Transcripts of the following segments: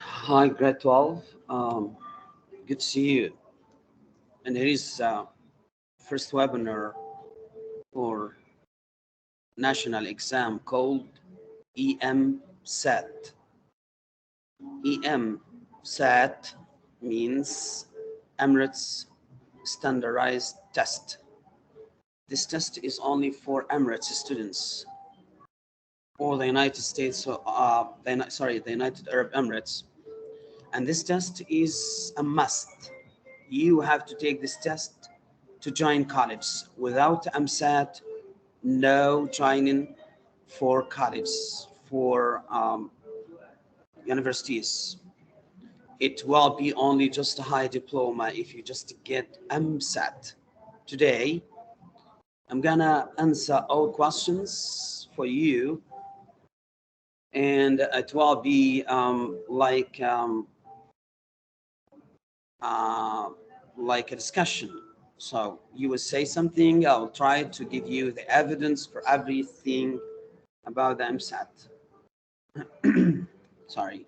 Hi, grade 12. Good to see you. And here is first webinar for national exam called EmSAT. EmSAT means Emirates Standardized Test. This test is only for Emirates students or the United States, the United Arab Emirates. And this test is a must. You have to take this test to join college. Without EmSAT, no joining for college, for universities. It will be only just a high diploma if you just get EmSAT. Today, I'm gonna answer all questions for you, and it will be like a discussion. So you will say something, I'll try to give you the evidence for everything about the EmSAT. Sorry.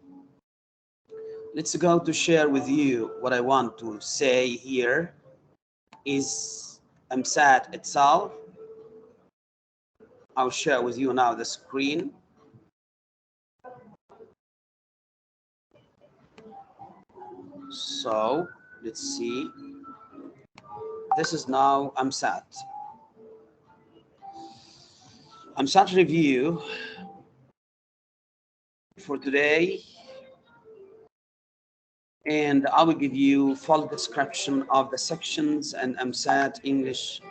Let's go to share with you what I want to say here is EmSAT itself. I'll share with you now the screen. So let's see. This is now EmSAT. EmSAT review for today, and I will give you full description of the sections and EmSAT English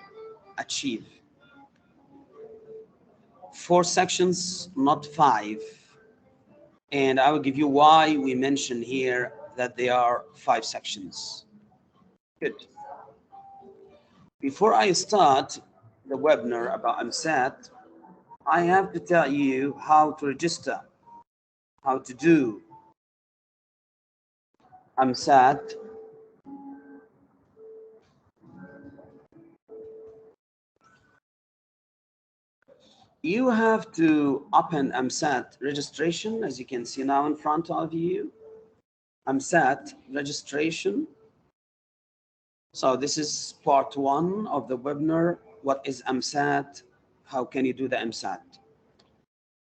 Achieve. 4 sections, not 5. And I will give you why we mention here that there are 5 sections. Good. Before I start the webinar about EmSAT, I have to tell you how to register, how to do EmSAT. You have to open EmSAT registration, as you can see now in front of you. EmSAT registration. So this is part 1 of the webinar. What is EmSAT? How can you do the EmSAT?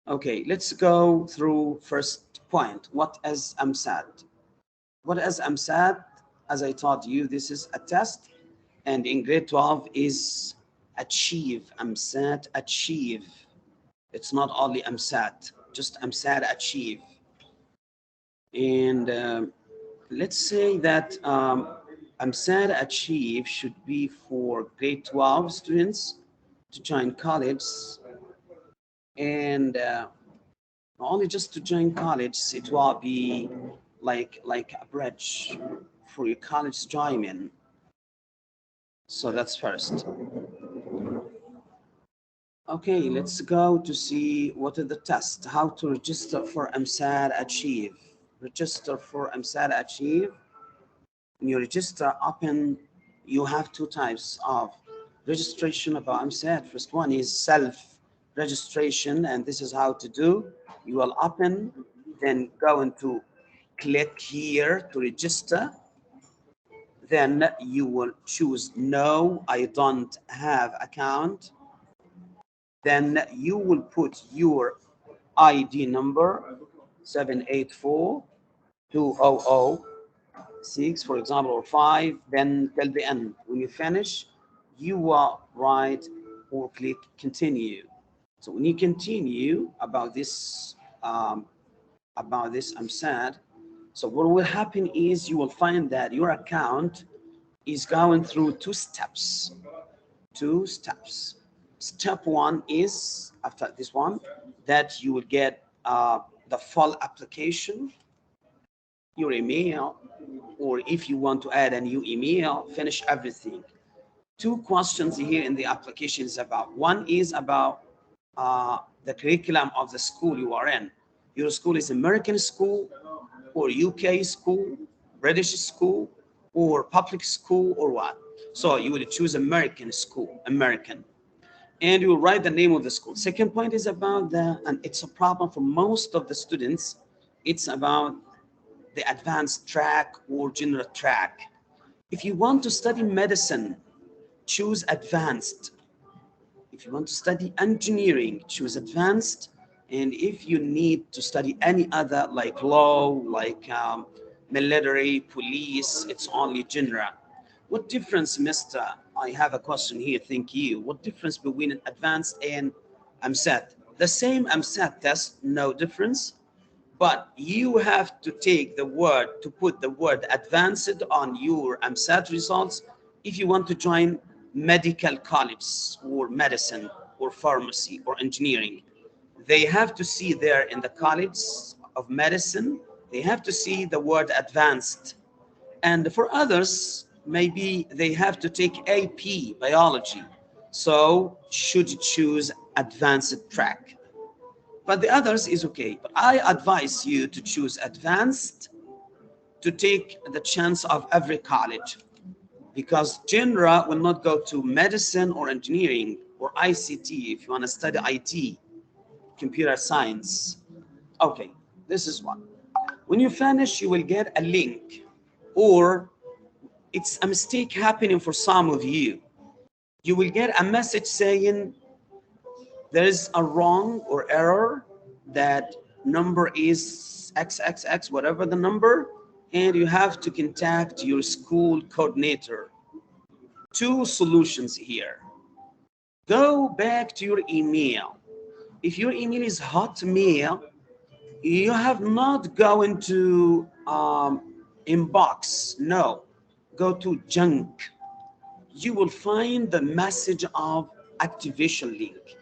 Okay, let's go through first point. What is EmSAT? What is EmSAT? As I taught you, this is a test, and in grade 12 is Achieve. EmSAT Achieve. It's not only EmSAT, just EmSAT Achieve. And let's say that EmSAT Achieve should be for grade 12 students to join college, and only just to join college, it will be like a bridge for your college joining. So that's first. Okay, let's go to see what is the test, how to register for EmSAT Achieve. Register for EmSAT Achieve. When you register, you have 2 types of registration about EmSAT. First one is self-registration, and this is how to do. You will then go into click here to register. Then you will choose no, I don't have account. Then you will put your ID number 784-200-6, for example, or 5, then till the end. When you finish, you will write or click continue. So when you continue about this EmSAT, so what will happen is you will find that your account is going through 2 steps. 2 steps. Step 1 is, after this one, that you will get the full application, your email, or if you want to add a new email, finish everything. 2 questions here in the application is about. One is about the curriculum of the school you are in. Your school is American school or UK school, British school, or public school, or what? So you will choose American school, American. and you will write the name of the school. Second point is about and it's a problem for most of the students, it's about the advanced track or general track. If you want to study medicine, choose advanced. If you want to study engineering, choose advanced. And if you need to study any other like law, like military, police, it's only general. What difference, Mr.? I have a question here, thank you. What difference between advanced and EmSAT? The same EmSAT test, no difference, but you have to take the word, to put the word advanced on your EmSAT results if you want to join medical college or medicine or pharmacy or engineering. They have to see there in the college of medicine, they have to see the word advanced. And for others, maybe they have to take AP biology. So should choose advanced track. But the others is okay. But I advise you to choose advanced to take the chance of every college, because general will not go to medicine or engineering or ICT if you want to study IT, computer science. Okay, this is one. When you finish, you will get a link, or it's a mistake happening for some of you. You will get a message saying there is a wrong or error, that number is XXX, whatever the number, and you have to contact your school coordinator. Two solutions here. Go back to your email. If your email is Hotmail, you have not going to inbox. No, go to junk. You will find the message of activation link.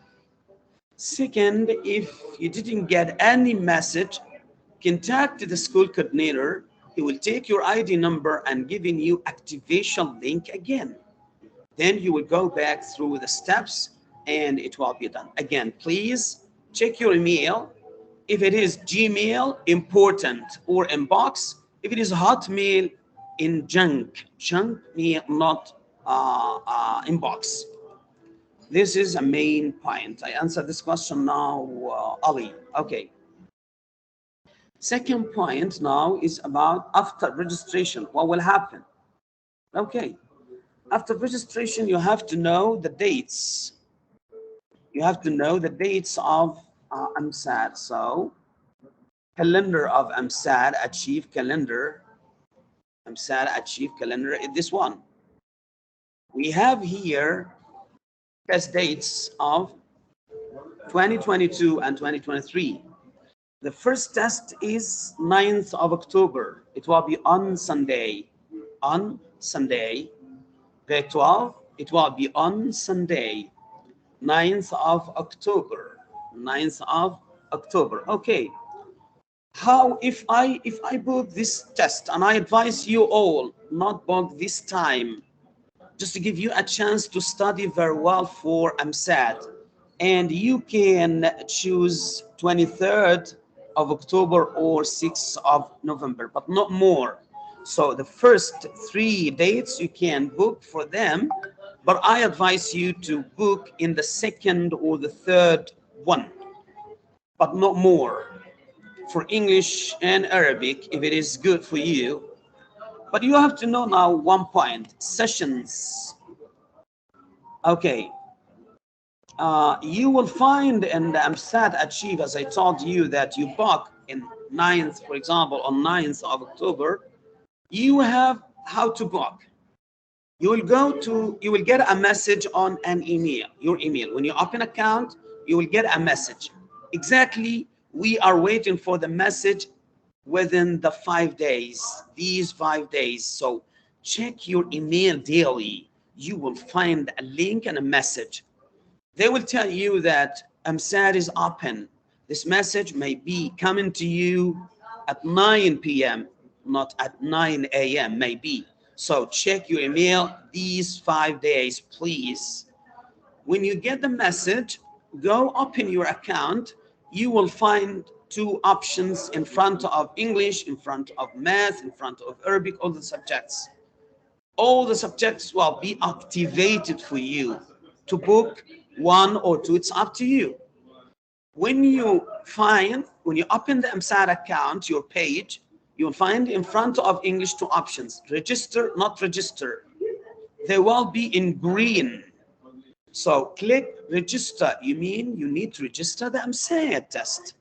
Second, if you didn't get any message, contact the school coordinator. He will take your ID number and giving you activation link again. Then you will go back through the steps and it will be done. Again, please check your email. If it is Gmail, important, or inbox. If it is Hotmail, in junk mail, not inbox. This is a main point. I answer this question now, Ali. Okay. Second point now is about after registration, what will happen? Okay. After registration, you have to know the dates. You have to know the dates of EmSAT. So, calendar of EmSAT, achieve calendar. EmSAT, achieve calendar is this one. We have here test dates of 2022 and 2023. The first test is 9th of October. It will be on Sunday. On Sunday. Grade 12, it will be on Sunday. 9th of October. 9th of October. Okay. How if I book this test, and I advise you all not book this time, just to give you a chance to study very well for EmSAT, and you can choose 23rd of October or 6th of November, but not more. So the first 3 dates you can book for them, but I advise you to book in the second or the third one, but not more. For English and Arabic, if it is good for you. But you have to know now one point, sessions. Okay. You will find in the EmSAT Achieve, as I told you, that you book in 9th, for example, on 9th of October, you have how to book. You will get a message on an email, your email. When you open account, you will get a message. Exactly, we are waiting for the message within the 5 days, these 5 days. So check your email daily. You will find a link and a message. They will tell you that EmSAT is open. This message may be coming to you at 9 p.m., not at 9 a.m. maybe. So check your email these 5 days, please. When you get the message, go open your account. You will find 2 options in front of English, in front of math, in front of Arabic, all the subjects. All the subjects will be activated for you to book one or two, it's up to you. When you open the EmSAT account, your page, you'll find in front of English two options: register, not register. They will be in green. So click register. You mean you need to register the EmSAT test.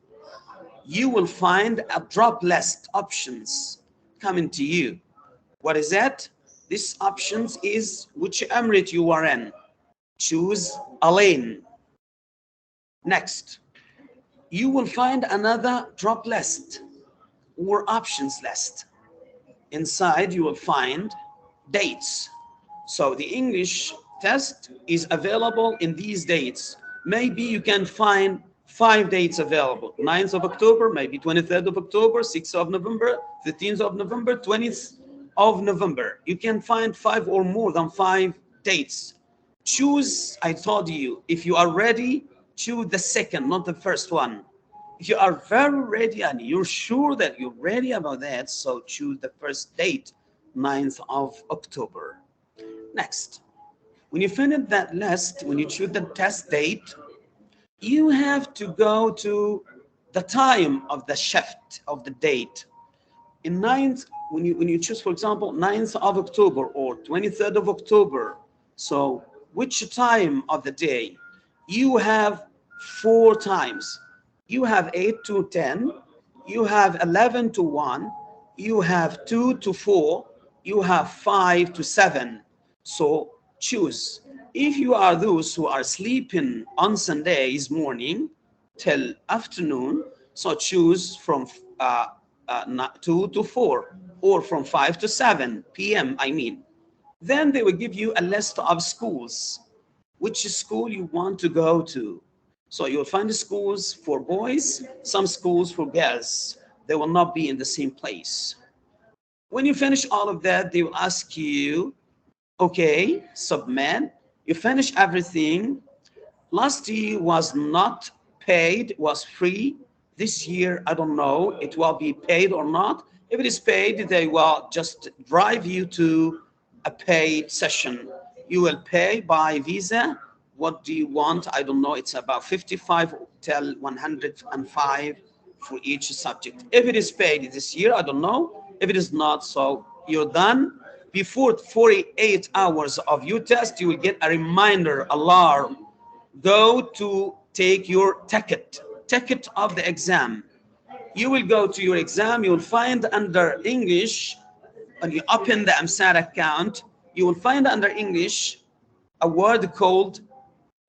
You will find a drop list options coming to you. What is that? This options is which emirate you are in. Choose a lane. Next, you will find another drop list or options list. Inside you will find dates. So the English test is available in these dates. Maybe you can find 5 dates available: 9th of October, maybe 23rd of October, 6th of November, 15th of November, 20th of November. You can find 5 or more than 5 dates. Choose, I told you, if you are ready, choose the second, not the first one. If you are very ready and you're sure that you're ready about that, so choose the first date, 9th of October. Next, when you finish that list, when you choose the test date, you have to go to the time of the shift of the date. In 9th, when you choose, for example, 9th of October or 23rd of October, so which time of the day? You have 4 times. You have 8 to 10, you have 11 to 1, you have 2 to 4, you have 5 to 7. So choose. If you are those who are sleeping on Sundays morning till afternoon, so choose from 2 to 4 or from 5 to 7 p.m. I mean. Then they will give you a list of schools, which school you want to go to. So you'll find schools for boys, some schools for girls. They will not be in the same place. When you finish all of that, they will ask you, okay, submit. You finish everything. Last year was not paid, was free. This year, I don't know, it will be paid or not. If it is paid, they will just drive you to a paid session. You will pay by Visa. What do you want? I don't know. It's about 55 till 105 for each subject. If it is paid this year, I don't know. If it is not, so you're done. Before 48 hours of your test, you will get a reminder alarm. Go to take your ticket of the exam. You will go to your exam. You will find under English, when you open the EmSAT account, you will find under English a word called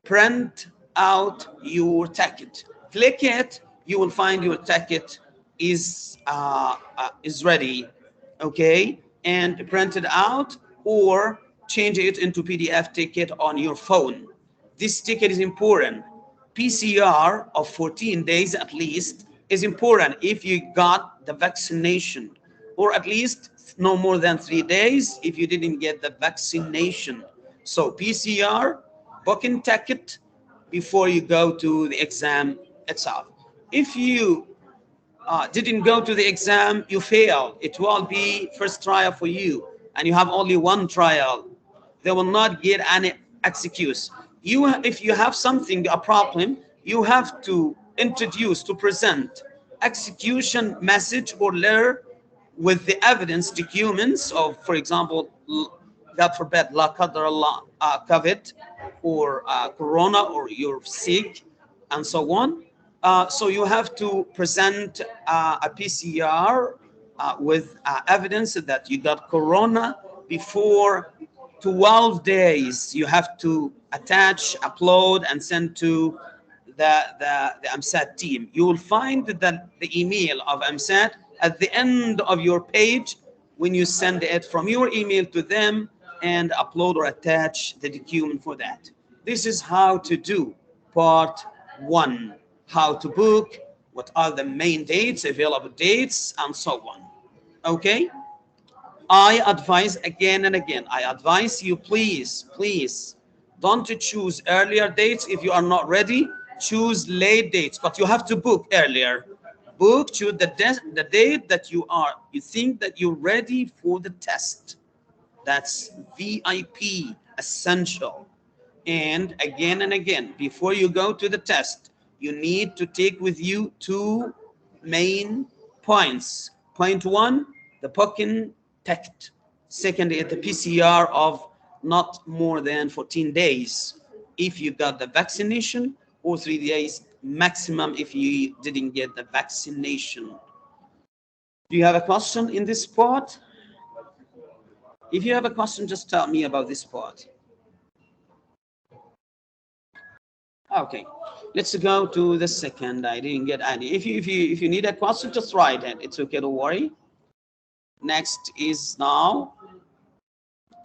print out your ticket. Click it. You will find your ticket is ready, okay, and print it out or change it into PDF ticket on your phone. This ticket is important. PCR of 14 days at least is important if you got the vaccination, or at least no more than 3 days if you didn't get the vaccination. So PCR, booking ticket before you go to the exam itself. If you didn't go to the exam, you failed. It will be first trial for you, and you have only one trial. They will not get any excuse. If you have something, a problem, you have to introduce, to present execution message or letter with the evidence documents of, for example, God forbid, la qadar Allah, COVID or Corona, or you're sick, and so on. So you have to present a PCR with evidence that you got Corona before 12 days. You have to attach, upload, and send to the EmSAT team. You will find the email of EmSAT at the end of your page when you send it from your email to them and upload or attach the document for that. This is how to do part 1. How to book, what are the main dates, available dates, and so on. Okay? I advise again and again, I advise you, please, don't choose earlier dates. If you are not ready, choose late dates, but you have to book earlier. Book, choose the date that you think that you're ready for the test. That's VIP, essential. And again, before you go to the test, you need to take with you two main points. Point one, the booking ticket. Second is the PCR of not more than 14 days if you got the vaccination, or 3 days maximum if you didn't get the vaccination. Do you have a question in this part? If you have a question, just tell me about this part. Okay, let's go to the second. I didn't get any. If you need a question, just write it. It's okay, don't worry. Next is now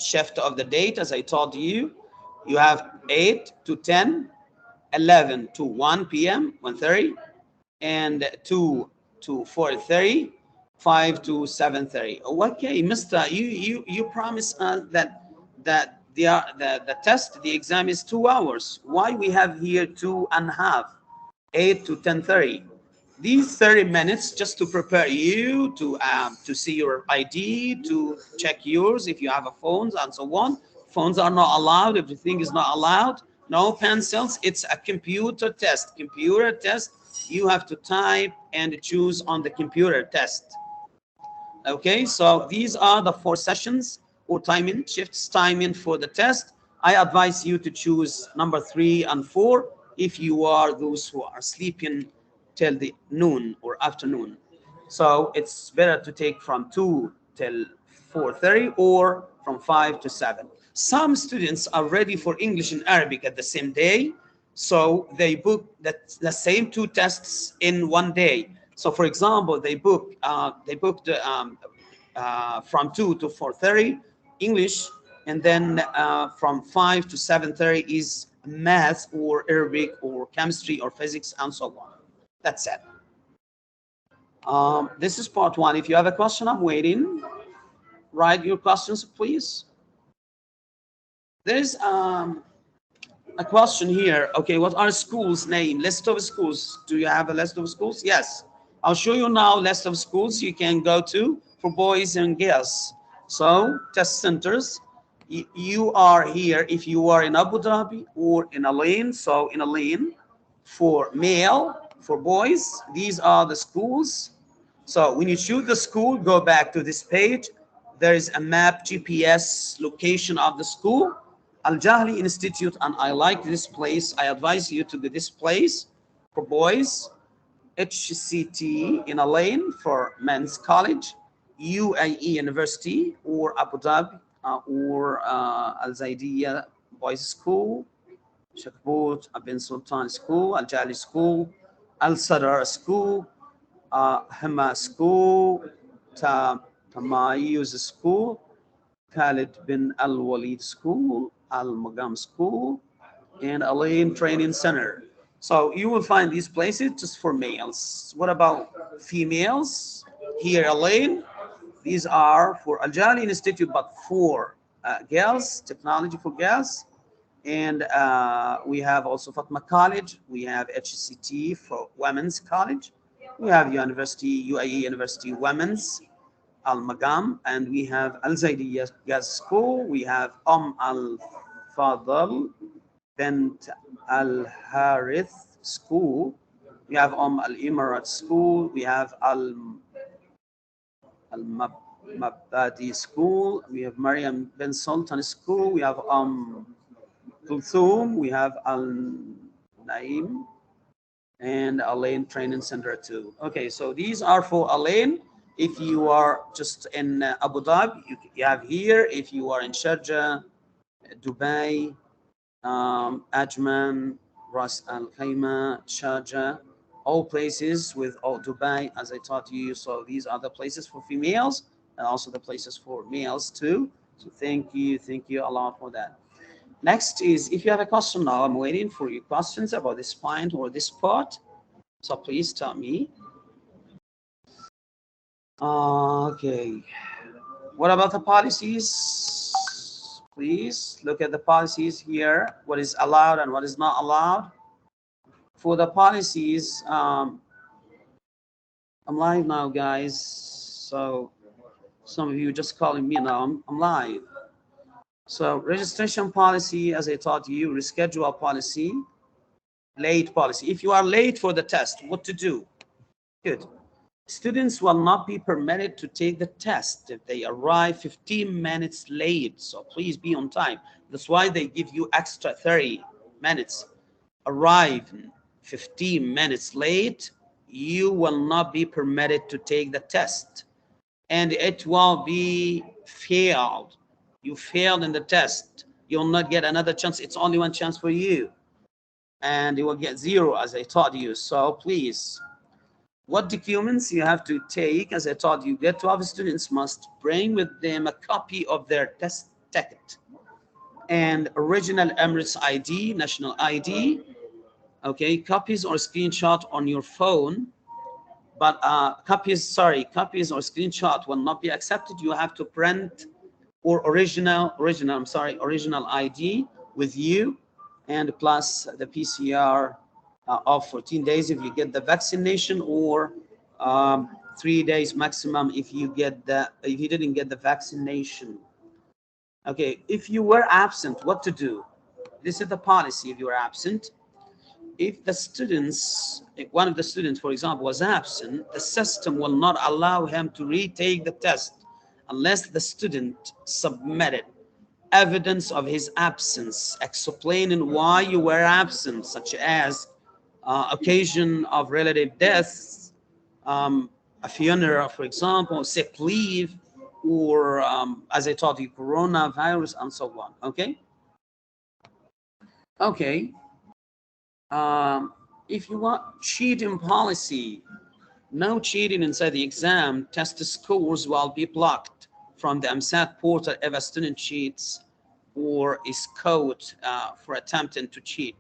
shift of the date. As I told you, you have 8 to 10, 11 to 1 p.m. 1:30, and 2 to 4:30, 5 to 7:30. Okay, Mister, you promised us that the test, the exam is 2 hours. Why we have here 2.5, 8 to 10:30? These 30 minutes just to prepare you to see your ID, to check yours if you have a phones and so on. Phones are not allowed. Everything is not allowed. No pencils. It's a computer test. Computer test. You have to type and choose on the computer test. Okay, so these are the 4 sessions or timing shifts, timing for the test. I advise you to choose number 3 and 4 if you are those who are sleeping till the noon or afternoon. So it's better to take from 2 till 4:30 or from 5 to 7. Some students are ready for English and Arabic at the same day, so they book the same 2 tests in one day. So, for example, they booked from 2 to 4:30 English, and then from 5 to 7:30 is math or Arabic or chemistry or physics and so on. That's it. This is part 1. If you have a question, I'm waiting. Write your questions, please. There's a question here. Okay, what are schools' name? List of schools. Do you have a list of schools? Yes. I'll show you now list of schools you can go to for boys and girls. So test centers. You are here if you are in Abu Dhabi or in a lane. So in a lane for male, for boys, these are the schools. So when you choose the school, go back to this page. There is a map GPS location of the school. Al Jahli Institute, and I like this place. I advise you to go this place for boys. HCT in a lane for men's college. UAE University or Abu Dhabi or Al Zaidiyah Boys School. Shakbut Bin Sultan School. Al Jahli School. Al Sadar School. Hema School. Tamayuz School. Khalid bin Al Walid School, Al Magam School, and Alain Training Center. So you will find these places just for males. What about females? Here, Alain, these are for Al Jali Institute, but for girls, technology for girls. And we have also Fatma College. We have HCT for Women's College. We have UAE University Women's. Al Magam, and we have Al Zaidiyah Gas School. We have Al Fadl Bint Al Harith School. We have Al Imarat School. We have Al Mabadi School. We have Maryam bin Sultan School. We have Kulthum. We have Al Naim and Alain Training Center too. Okay, so these are for Alain. If you are just in Abu Dhabi, you have here. If you are in Sharjah, Dubai, Ajman, Ras Al Khaimah, Sharjah, all places with Dubai, as I taught you. So these are the places for females and also the places for males too. So thank you a lot for that. Next is, if you have a question now, I'm waiting for your questions about this point or this part. So please tell me. Okay. What about the policies? Please look at the policies here. What is allowed and what is not allowed. For the policies, I'm live now, guys. So some of you just calling me now. I'm live. So registration policy, as I taught you, reschedule policy, late policy. If you are late for the test, what to do? Good. Students will not be permitted to take the test if they arrive 15 minutes late. So please be on time. That's why they give you extra 30 minutes. Arrive 15 minutes late, you will not be permitted to take the test. And it will be failed. You failed in the test. You'll not get another chance. It's only one chance for you. And you will get 0, as I taught you. So please, what documents you have to take, as I taught you, grade 12 students must bring with them a copy of their test ticket and original Emirates ID, national ID, okay, copies or screenshot on your phone, but copies or screenshot will not be accepted. You have to print or original ID with you, and plus the PCR of 14 days if you get the vaccination, or 3 days maximum if you didn't get the vaccination. Okay, if you were absent, what to do? This is the policy. If you were absent, if one of the students, for example, was absent, the system will not allow him to retake the test unless the student submitted evidence of his absence, explaining why you were absent, such as occasion of relative deaths, a funeral, for example, sick leave, or as I taught you, coronavirus, and so on. Okay. Okay. If you want cheating policy, no cheating inside the exam. Test scores will be blocked from the EmSAT portal if a student cheats or is caught for attempting to cheat.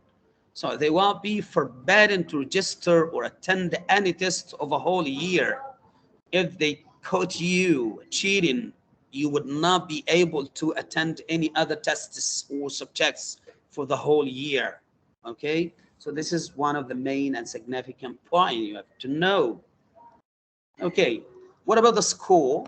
So they will be forbidden to register or attend any test of a whole year. If they caught you cheating, you would not be able to attend any other tests or subjects for the whole year. Okay, so this is one of the main and significant points you have to know. Okay, what about the score?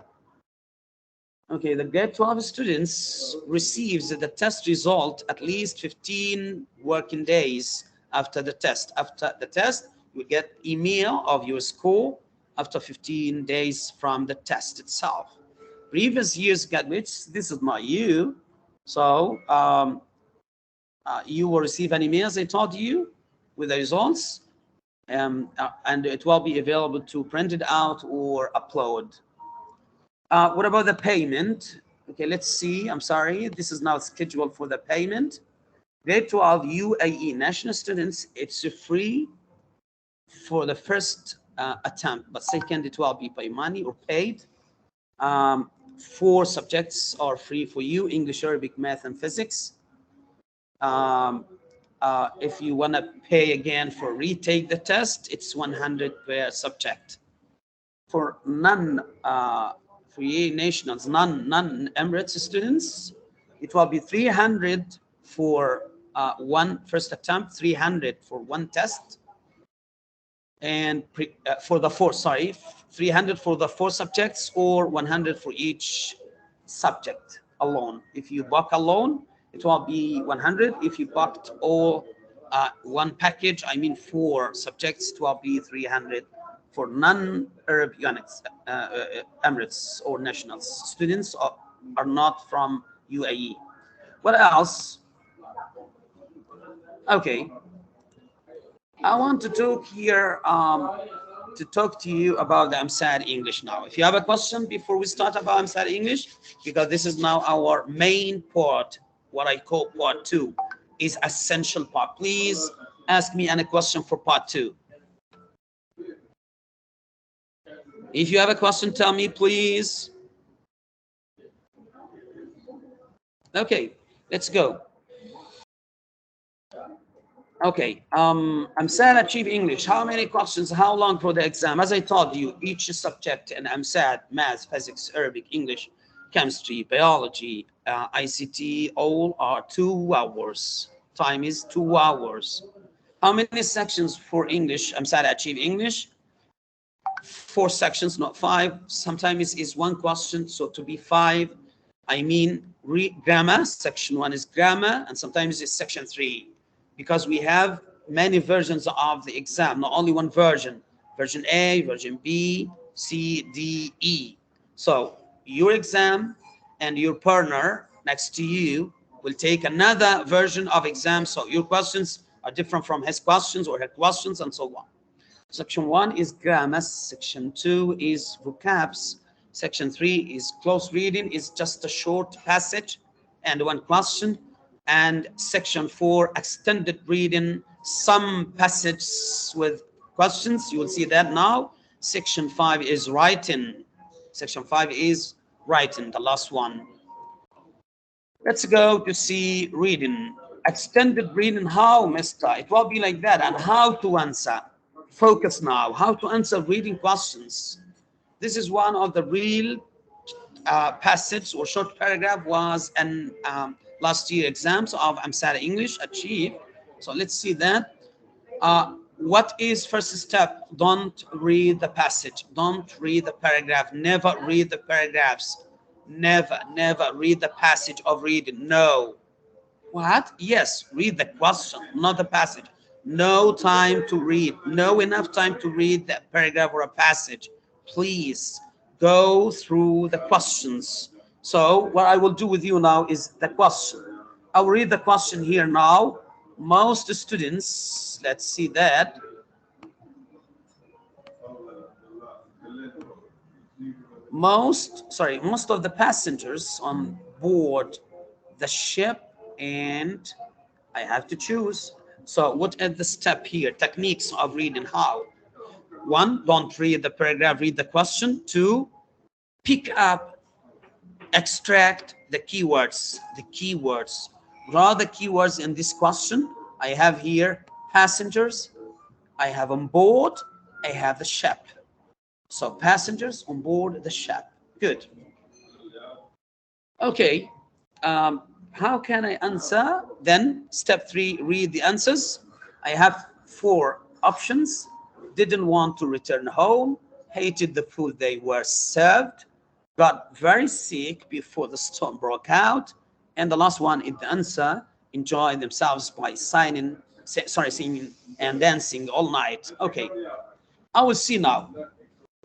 Okay, the grade 12 students receives the test result at least 15 working days after the test. After the test, you get email of your score after 15 days from the test itself. Previous years graduates, this is not you. So you will receive an email, as I told you, with the results, and it will be available to print it out or upload. What about the payment? Okay, let's see. I'm sorry, this is now scheduled for the payment. Grade 12 UAE national students, it's free for the first attempt, but second it will be by money or paid. 4 subjects are free for you: English, Arabic, math, and physics. If you want to pay again for retake the test, it's 100 per subject. For free nationals, non-Emirates students, it will be 300 for one first attempt, 300 for one test, and for the 300 for the 4 subjects, or 100 for each subject alone. If you book alone, it will be 100. If you booked all one package, I mean 4 subjects, it will be 300 for non-Arab units, Emirates or nationals. Students are not from UAE. What else? Okay, I want to talk here to you about the EmSAT English now. If you have a question before we start about EmSAT English, because this is now our main part, what I call part 2, is essential part. Please ask me any question for part 2. If you have a question, tell me, please. Okay, let's go. Okay, EmSAT Achieve English. How many questions? How long for the exam? As I told you, each subject in EmSAT, math, physics, Arabic, English, chemistry, biology, ICT, all are 2 hours. Time is 2 hours. How many sections for English? EmSAT Achieve English? 4 sections, not 5. Sometimes it's 1 question, so to be 5. I mean, grammar, section 1 is grammar, and sometimes it's section 3, because we have many versions of the exam, not only one version. Version A, version B, C, D, E. So your exam and your partner next to you will take another version of exam. So your questions are different from his questions or her questions, and so on. Section 1 is grammar, section 2 is vocabs, section 3 is close reading, is just a short passage and one question, and section 4 extended reading, some passages with questions. You will see that now. Section 5 is writing. Section 5 is writing, the last one. Let's go to see reading. Extended reading, how, mister? It will be like that. And how to answer. Focus now. How to answer reading questions. This is one of the real passage or short paragraph was in last year exams of EmSAT English achieved. So let's see that. What is first step? Don't read the passage. Don't read the paragraph. Never read the paragraphs. Never read the passage of reading. No. What? Yes, read the question, not the passage. No time to read. No enough time to read that paragraph or a passage. Please go through the questions. So what I will do with you now is the question. I will read the question here now. Most students, let's see that. Most of the passengers on board the ship, and I have to choose. So what is the step here? Techniques of reading. How? 1, don't read the paragraph, read the question. 2, pick up, extract the keywords. Draw the keywords in this question. I have here passengers, I have on board, I have the ship. So passengers on board the ship. Good. Okay. How can I answer? Then step 3, read the answers. I have 4 options. Didn't want to return home, hated the food they were served, got very sick before the storm broke out, and the last one is the answer, enjoy themselves by singing and dancing all night. Okay, I will see now.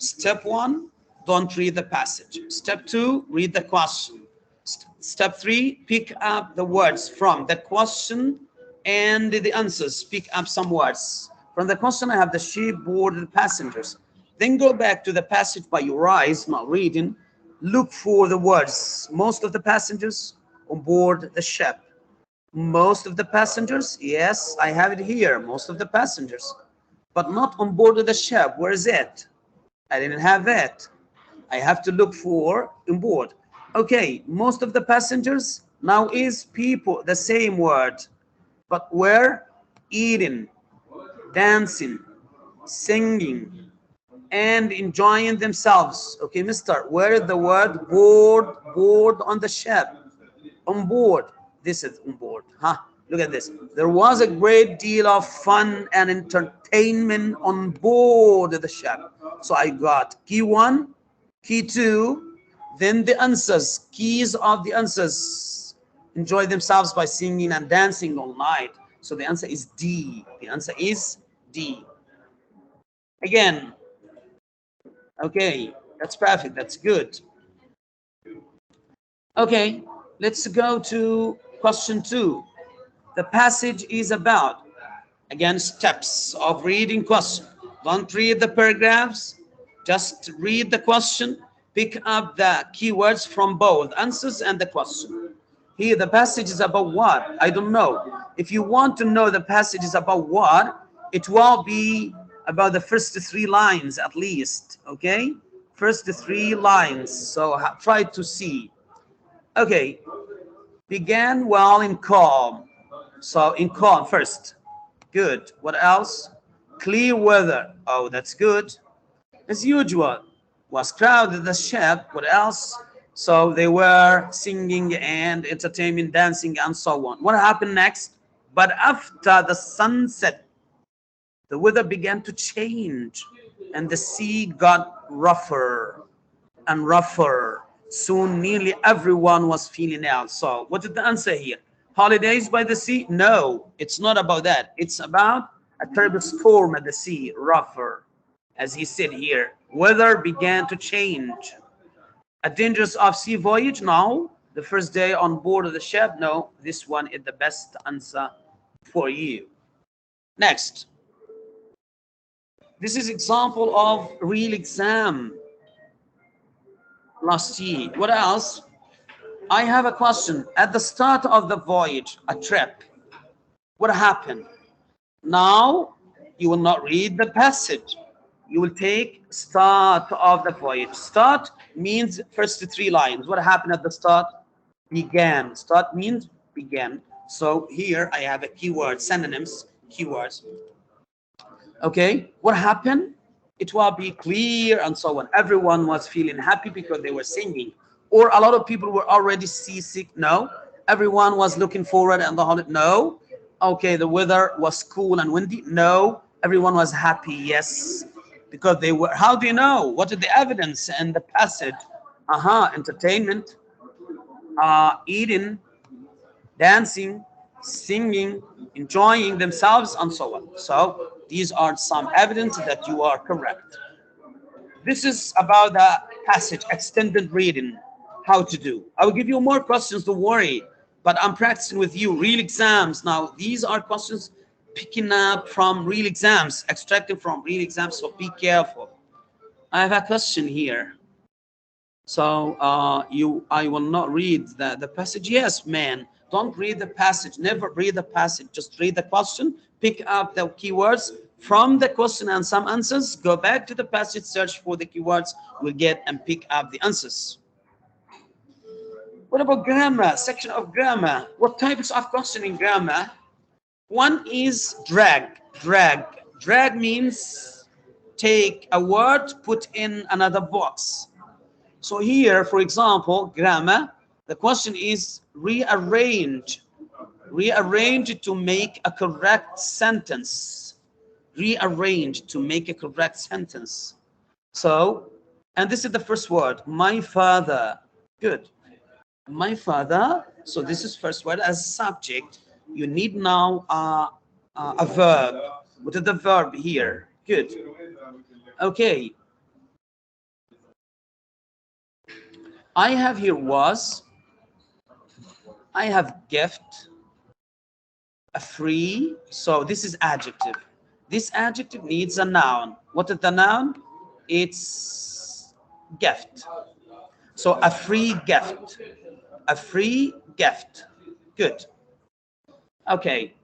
Step 1, don't read the passage. Step 2, read the question. Step 3, pick up the words from the question and the answers. Pick up some words. From the question, I have the ship boarded passengers. Then go back to the passage by your eyes, not reading. Look for the words. Most of the passengers on board the ship. Most of the passengers, yes, I have it here. Most of the passengers, but not on board the ship. Where is it? I didn't have that. I have to look for on board. Okay, most of the passengers now is people, the same word, but where? Eating, dancing, singing, and enjoying themselves. Okay, mister, where is the word board on the ship? On board. This is on board. Huh? Look at this. There was a great deal of fun and entertainment on board the ship. So I got key 1, key 2, then the answers, keys of the answers. Enjoy themselves by singing and dancing all night. So the answer is D. The answer is D. Again. Okay, that's perfect. That's good. Okay, let's go to question 2. The passage is about, again, steps of reading question. Don't read the paragraphs, just read the question. Pick up the keywords from both answers and the question. Here, the passage is about what? I don't know. If you want to know the passage is about what, it will be about the first 3 lines at least, okay? First 3 lines. So try to see. Okay, began while in calm. So in calm first. Good. What else? Clear weather. Oh, that's good. As usual. Was crowded the ship. What else? So they were singing and entertainment, dancing, and so on. What happened next? But after the sunset, the weather began to change, and the sea got rougher and rougher. Soon nearly everyone was feeling ill. So what is the answer here? Holidays by the sea? No, it's not about that. It's about a terrible storm at the sea, rougher. As he said here, weather began to change. A dangerous off-sea voyage? No. The first day on board of the ship? No. This one is the best answer for you. Next. This is example of real exam last year. What else? I have a question. At the start of the voyage, a trip, what happened? Now, you will not read the passage. You will take start of the voyage. Start means first 3 lines. What happened at the start? Began. Start means began. So here I have a keyword, synonyms, keywords. Okay, what happened? It will be clear and so on. Everyone was feeling happy because they were singing. Or a lot of people were already seasick. No. Everyone was looking forward and the holiday. No. Okay, the weather was cool and windy. No. Everyone was happy. Yes. Because they were. How do you know? What is the evidence and the passage? Entertainment, eating, dancing, singing, enjoying themselves, and so on. So these are some evidence that you are correct. This is about the passage, extended reading, how to do. I will give you more questions, don't worry, but I'm practicing with you, real exams. Now, these are questions picking up from real exams, extracted from real exams, so be careful. I have a question here. So I will not read the passage. Yes, man, don't read the passage. Never read the passage. Just read the question, pick up the keywords from the question and some answers. Go back to the passage, search for the keywords, we'll get and pick up the answers. What about grammar? Section of grammar. What types of question in grammar? One is drag. Drag means take a word, put in another box. So here, for example, grammar, the question is rearrange to make a correct sentence. Rearrange to make a correct sentence. So, and this is the first word, my father. Good. My father. So this is first word as subject. You need now a verb. What is the verb here? Good. Okay. I have here was. I have gift, a free. So this is adjective. This adjective needs a noun. What is the noun? It's gift. So a free gift. A free gift. Good. Okay.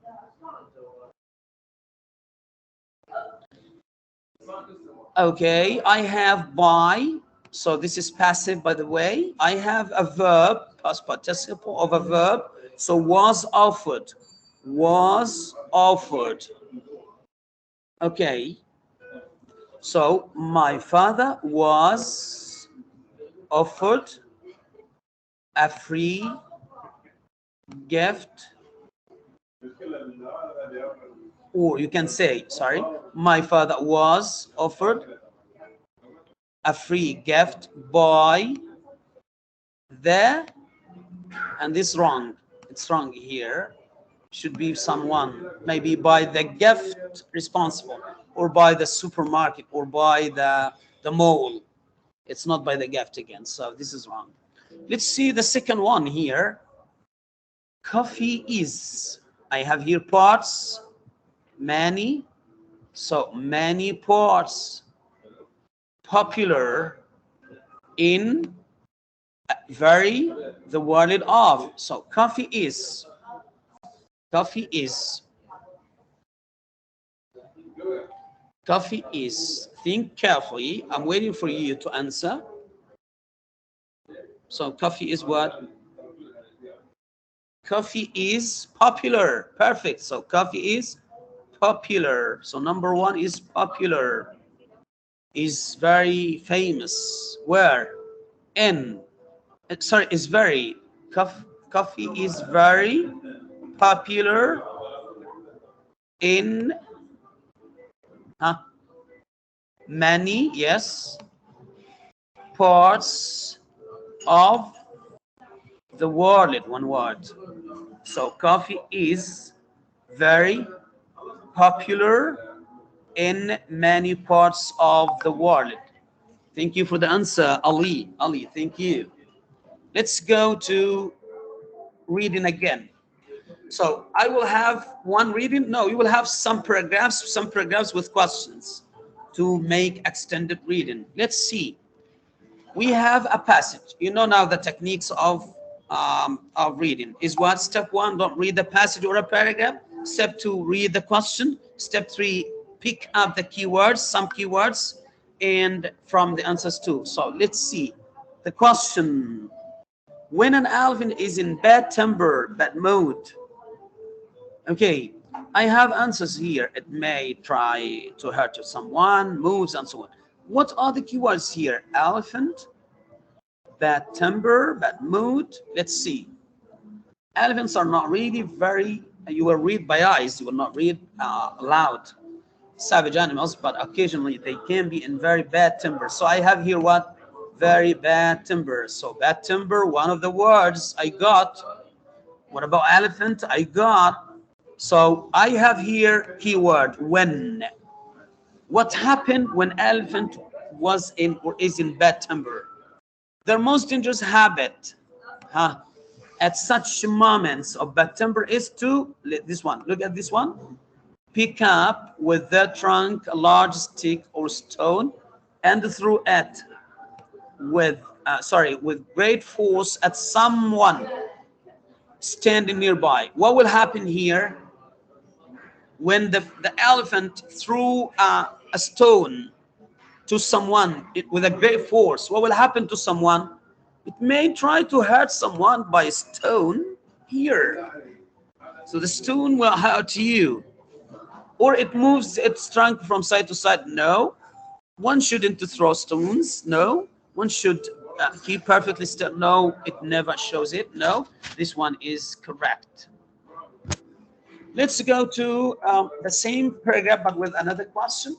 Okay, I have buy. So this is passive, by the way. I have a verb, past participle of a verb. So was offered. Was offered. Okay. So my father was offered a free gift, or you can say, sorry, my father was offered a free gift by the, and this wrong, it's wrong here, should be someone, maybe by the gift responsible, or by the supermarket, or by the mall. It's not by the gift again, so this is wrong. Let's see the second one here. Coffee is. I have here parts, many. So many parts. Popular in, very, the word of. So coffee is. Coffee is. Coffee is. Think carefully. I'm waiting for you to answer. So coffee is what? Coffee is popular. Perfect. So coffee is popular. So number one is popular. Is very famous. Where? In. Sorry, is very. Coffee is very popular in many, yes, parts of the world, one word. So coffee is very popular in many parts of the world. Thank you for the answer, Ali. Ali, thank you. Let's go to reading again. So I will have one reading. No, you will have some paragraphs with questions to make extended reading. Let's see. We have a passage. You know now the techniques of reading is what? Step one, don't read the passage or a paragraph. Step two, read the question. Step three, pick up the keywords, some keywords, and from the answers too. So let's see. The question: when an elephant is in bad temper, bad mood. Okay, I have answers here. It may try to hurt someone, moves, and so on. What are the keywords here? Elephant, bad temper, bad mood. Let's see. Elephants are not really very, you will read by eyes, you will not read aloud. Savage animals, but occasionally they can be in very bad temper. So I have here what? Very bad temper. So bad temper, one of the words I got. What about elephant? I got. So I have here keyword when. What happened when elephant was in or is in bad temper? Their most dangerous habit, at such moments of bad temper is to, this one, look at this one, pick up with their trunk a large stick or stone and throw it with, with great force at someone standing nearby. What will happen here when the elephant threw a stone to someone with a great force? What will happen to someone? It may try to hurt someone by a stone here. So the stone will hurt you. Or it moves its trunk from side to side. No, one shouldn't throw stones. No, one should keep perfectly still. No, it never shows it. No, this one is correct. Let's go to the same paragraph but with another question.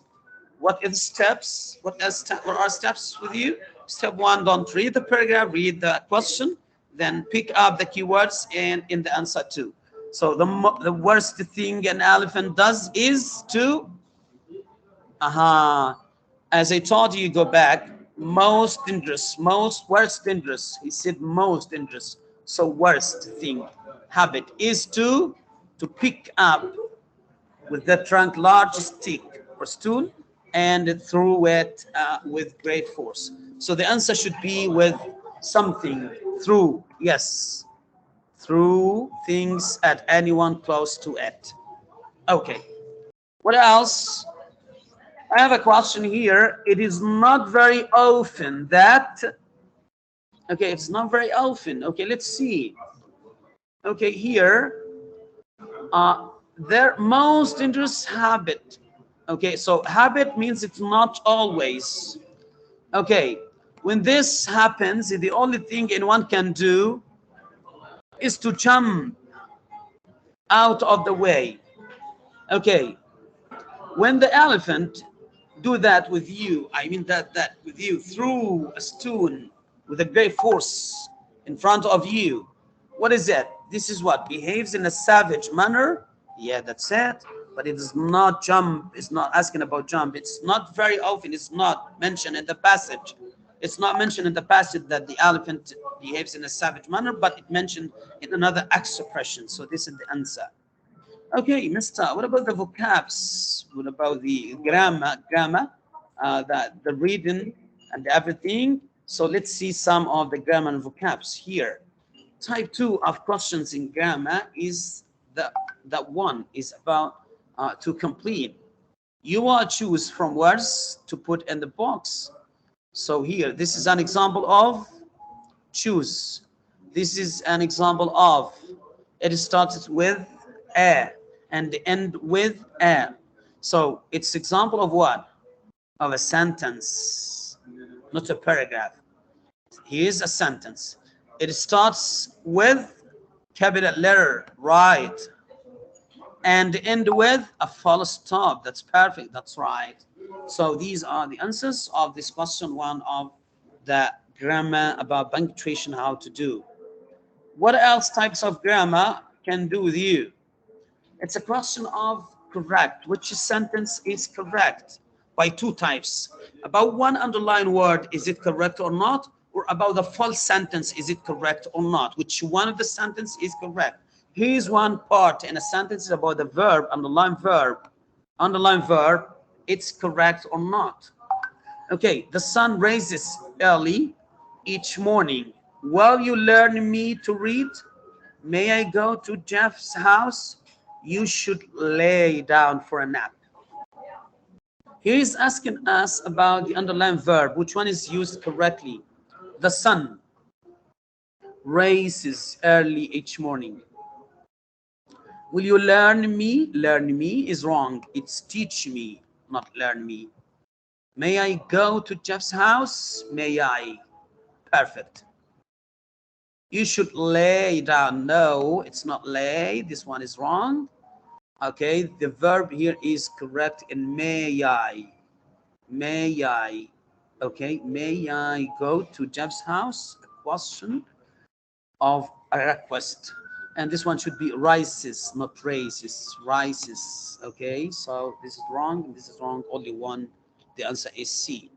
What are the steps? What are steps with you? Step one, don't read the paragraph, read the question, then pick up the keywords and in the answer too. So the worst thing an elephant does is to, as I told you, go back, most dangerous, worst dangerous. He said most dangerous. So worst thing, habit is to pick up with the trunk large stick or stool and throw it with great force. So the answer should be with something, through, yes, throw things at anyone close to it. Okay, what else? I have a question here. It is not very often that, okay, it's not very often. Okay, let's see. Okay, here, their most dangerous habit. Okay, so habit means it's not always. Okay, when this happens, the only thing anyone can do is to jump out of the way. Okay, when the elephant do that with you, I mean that with you, through a stone with a great force in front of you, what is it? This is what behaves in a savage manner. Yeah, that's it. But it is not jump. It's not asking about jump. It's not very often. It's not mentioned in the passage. It's not mentioned in the passage that the elephant behaves in a savage manner, but it mentioned in another expression. So this is the answer. Okay, Mister, what about the vocabs? What about the grammar, the reading and everything? So let's see some of the grammar and vocabs here. Type 2 of questions in grammar is that one is about to complete. You will choose from words to put in the box. So here, this is an example of choose. This is an example of, it starts with a and end with a. So it's example of what? Of a sentence, not a paragraph. Here's a sentence. It starts with capital letter, right, and end with a full stop. That's perfect. That's right. So these are the answers of this question one of the grammar, about punctuation, how to do. What else types of grammar can do with you? It's a question of correct. Which sentence is correct? By two types. About one underlined word, is it correct or not? Or about the full sentence, is it correct or not? Which one of the sentence is correct? Here's one part in a sentence is about the verb, underlined verb. Underlined verb, it's correct or not. Okay, the sun rises early each morning. Will you learn me to read? May I go to Jeff's house? You should lay down for a nap. Here is asking us about the underlined verb. Which one is used correctly? The sun rises early each morning. Will you learn me? Learn me is wrong. It's teach me, not learn me. May I go to Jeff's house? May I? Perfect. You should lay down. No, it's not lay. This one is wrong. Okay, the verb here is correct in may I. May I. Okay, may I go to Jeff's house? A question of a request. And this one should be rises, not raises. Rises. Okay, so this is wrong. This is wrong. Only one. The answer is C.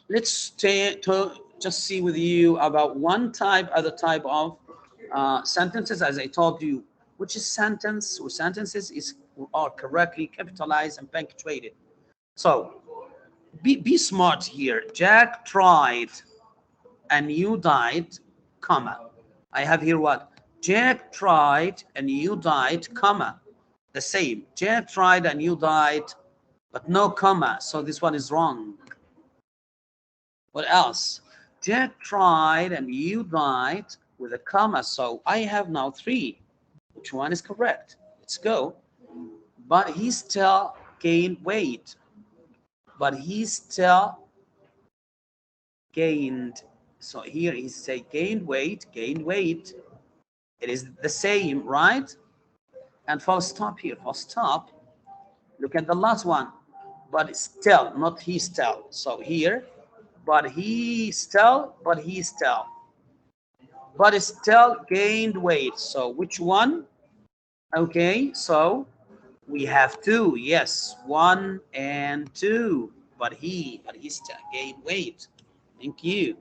Let's just see with you about one type, other type of sentences. As I told you, which is sentence or sentences are correctly capitalized and punctuated. So be smart here. Jack tried and you died, comma. I have here what? Jack tried and you died, comma. The same. Jack tried and you died, but no comma. So this one is wrong. What else? Jack tried and you died with a comma. So I have now three. Which one is correct? Let's go. But he still gained weight. But he still gained. So here he say gained weight, gained weight. It is the same, right? And full stop here, full stop. Look at the last one. But still, not he still. So here, but he still, but he still. But still gained weight. So which one? Okay, so we have two. Yes, 1 and 2. But he still gained weight. Thank you.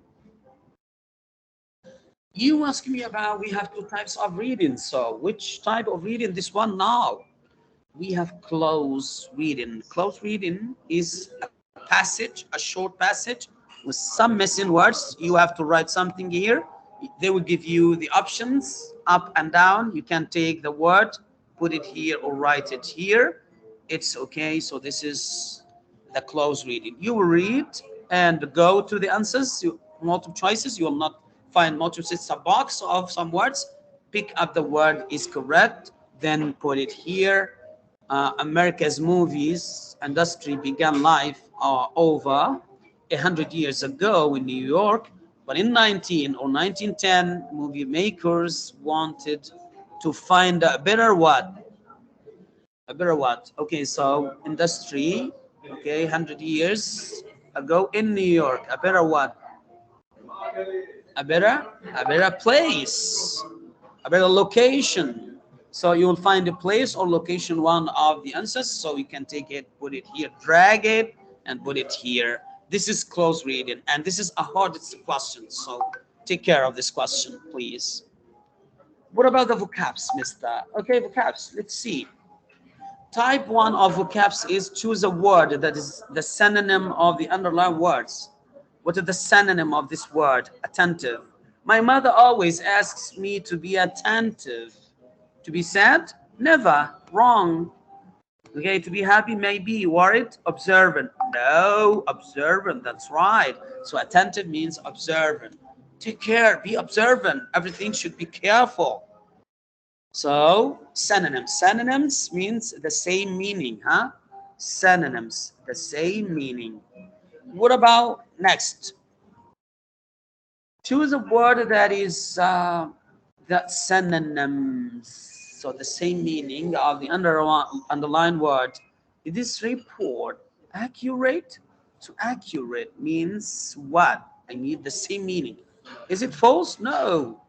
You ask me about, we have two types of reading. So which type of reading? This one now. We have close reading. Close reading is a passage, a short passage with some missing words. You have to write something here. They will give you the options up and down. You can take the word, put it here or write it here. It's okay. So this is the close reading. You will read and go to the answers. Multiple choices. You will not find multiple choices. It's a box of some words. Pick up the word is correct. Then put it here. America's movies industry began life over 100 years ago in New York, but in 1910, movie makers wanted to find a better what? A better what? Okay, so industry, okay, 100 years ago in New York, a better what? A better place, a better location. So you will find a place or location, one of the answers. So you can take it, put it here, drag it, and put it here. This is close reading, and this is a hardest question. So take care of this question, please. What about the vocabs, Mr.? Okay, vocabs. Let's see. Type 1 of vocabs is choose a word that is the synonym of the underlying words. What is the synonym of this word? Attentive. My mother always asks me to be attentive. To be sad? Never. Wrong. Okay, to be happy, maybe. Worried? Observant. No, observant. That's right. So attentive means observant. Take care. Be observant. Everything should be careful. So synonyms. Synonyms means the same meaning, huh? Synonyms, the same meaning. What about next? Choose a word that is the synonyms. So the same meaning of the underlined word. Is this report accurate? To accurate means what? I need the same meaning. Is it false? No.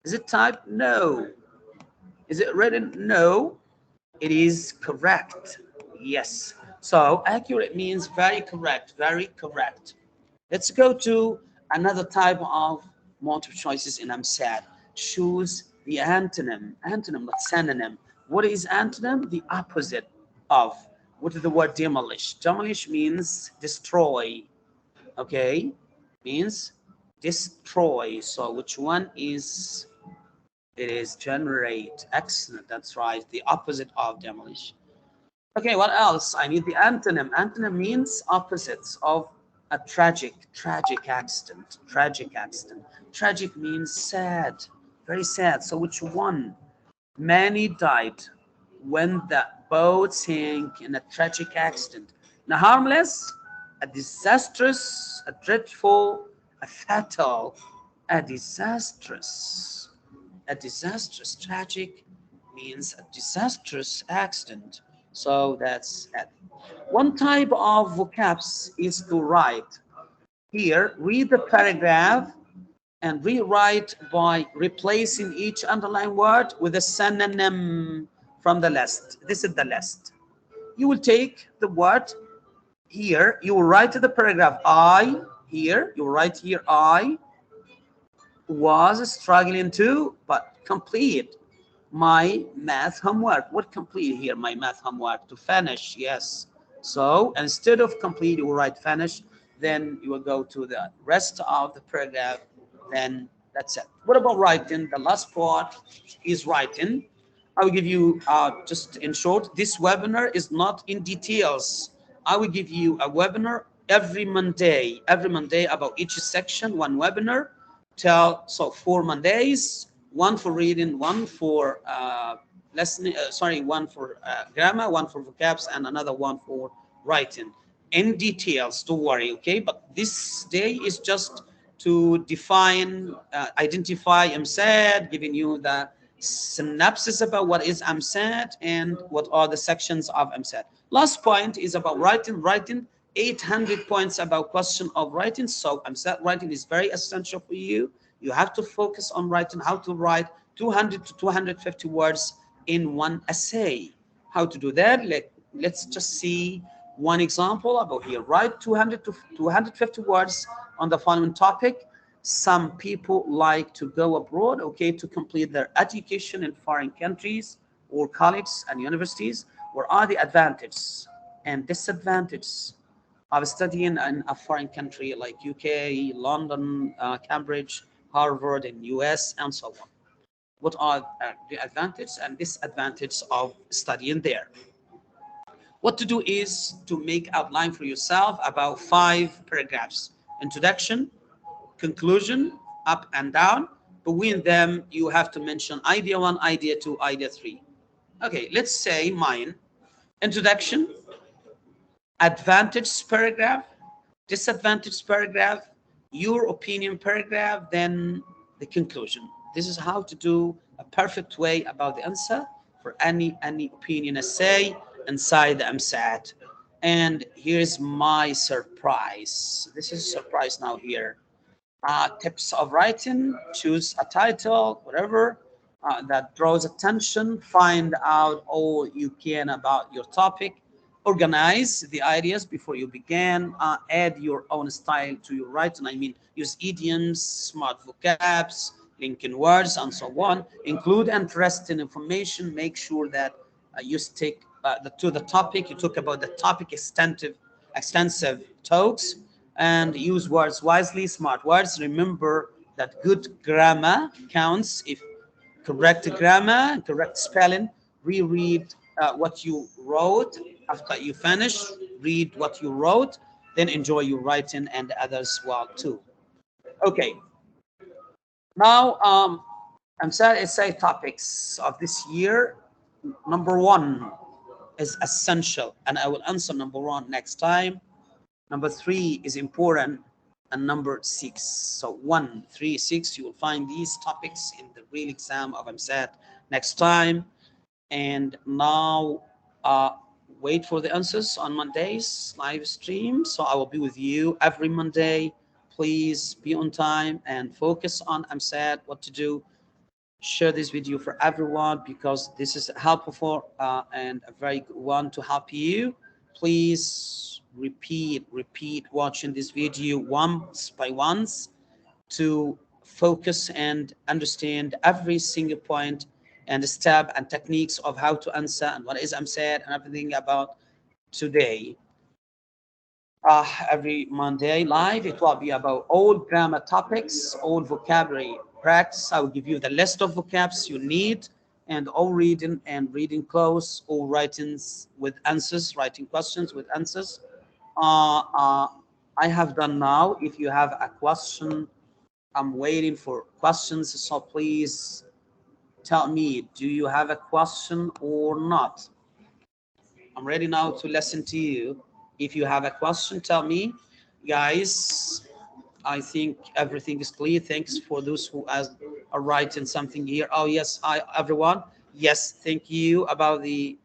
Is it typed? No. Is it written? No. It is correct. Yes. So accurate means very correct, very correct. Let's go to another type of multiple choices in EmSAT. Choose the antonym. Antonym, not synonym. What is antonym? The opposite of. What is the word demolish? Demolish means destroy. Okay? Means destroy. So which one is? It is generate. Excellent. That's right. The opposite of demolish. Okay, what else? I need the antonym. Antonym means opposites of a tragic accident. Tragic accident. Tragic means sad, very sad. So which one? Many died when the boat sank in a tragic accident. Now, harmless, a disastrous, a dreadful, a fatal, a disastrous. A disastrous, tragic means a disastrous accident. So that's it. One type of vocabs is to write. Here, read the paragraph and rewrite by replacing each underlined word with a synonym from the list. This is the list. You will take the word here, you will write the paragraph I, here, you will write here I was struggling to, but complete my math homework. What complete here? My math homework to finish. Yes. So instead of complete, you will write finish. Then you will go to the rest of the paragraph. Then that's it. What about writing? The last part is writing. I will give you just in short. This webinar is not in details. I will give you a webinar every Monday. Every Monday about each section, one webinar. So 4 Mondays, one for reading, one for listening, one for grammar, one for vocabs, and another one for writing. In details, don't worry, okay? But this day is just to define, identify EmSAT, giving you the synopsis about what is EmSAT and what are the sections of EmSAT. Last point is about writing. Writing 800 points about question of writing. So EmSAT writing is very essential for you. You have to focus on writing, how to write 200 to 250 words in one essay. How to do that? Let's just see one example about here. Write 200 to 250 words on the following topic. Some people like to go abroad, okay, to complete their education in foreign countries or colleges and universities. What are the advantages and disadvantages of studying in a foreign country like UK, London, Cambridge, Harvard, in US, and so on? What are the advantages and disadvantages of studying there? What to do is to make outline for yourself about 5 paragraphs. Introduction, conclusion, up and down. Between them, you have to mention idea 1, idea 2, idea 3. Okay, let's say mine. Introduction, advantage paragraph, disadvantage paragraph, your opinion paragraph, then the conclusion. This is how to do a perfect way about the answer for any opinion essay inside the EmSAT. And here's my surprise. This is a surprise now here. Tips of writing: choose a title, whatever that draws attention, find out all you can about your topic, organize the ideas before you begin, add your own style to your writing. I mean, use idioms, smart vocabs, linking words, and so on. Include interesting information. Make sure that you stick to the topic. You talk about the topic, extensive talks, and use words wisely, smart words. Remember that good grammar counts. If correct grammar, correct spelling, reread what you wrote after you finish, read what you wrote, then enjoy your writing and others well too. Okay, now EmSAT essay topics of this year. Number 1 is essential, and I will answer number 1 next time. Number 3 is important, and number 6. So 1, 3, 6, you will find these topics in the real exam of EmSAT next time. And now wait for the answers on Monday's live stream. So I will be with you every Monday. Please be on time and focus on EmSAT, what to do. Share this video for everyone because this is helpful and a very good one to help you. Please repeat watching this video once by once to focus and understand every single point and step and techniques of how to answer and what is EmSAT and everything about today. Every Monday live, it will be about all grammar topics, all vocabulary practice. I will give you the list of vocabs you need and all reading and reading close, all writings with answers, writing questions with answers. I have done now. If you have a question, I'm waiting for questions. So please tell me, do you have a question or not? I'm ready now to listen to you. If you have a question, tell me. Guys, I think everything is clear. Thanks for those who are writing something here. Oh, yes. Hi, everyone. Yes, thank you about the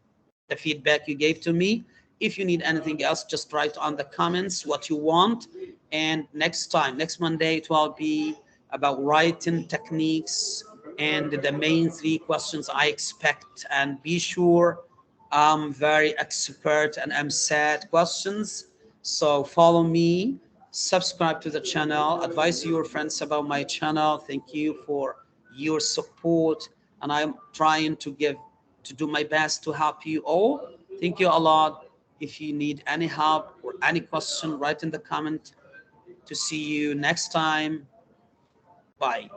feedback you gave to me. If you need anything else, just write on the comments what you want. And next time, next Monday, it will be about writing techniques and the main three questions I expect. And be sure I'm very expert and I'm sad questions. So follow me, subscribe to the channel, advise your friends about my channel. Thank you for your support. And I'm trying to do my best to help you all. Thank you a lot. If you need any help or any question, write in the comment. To see you next time. Bye.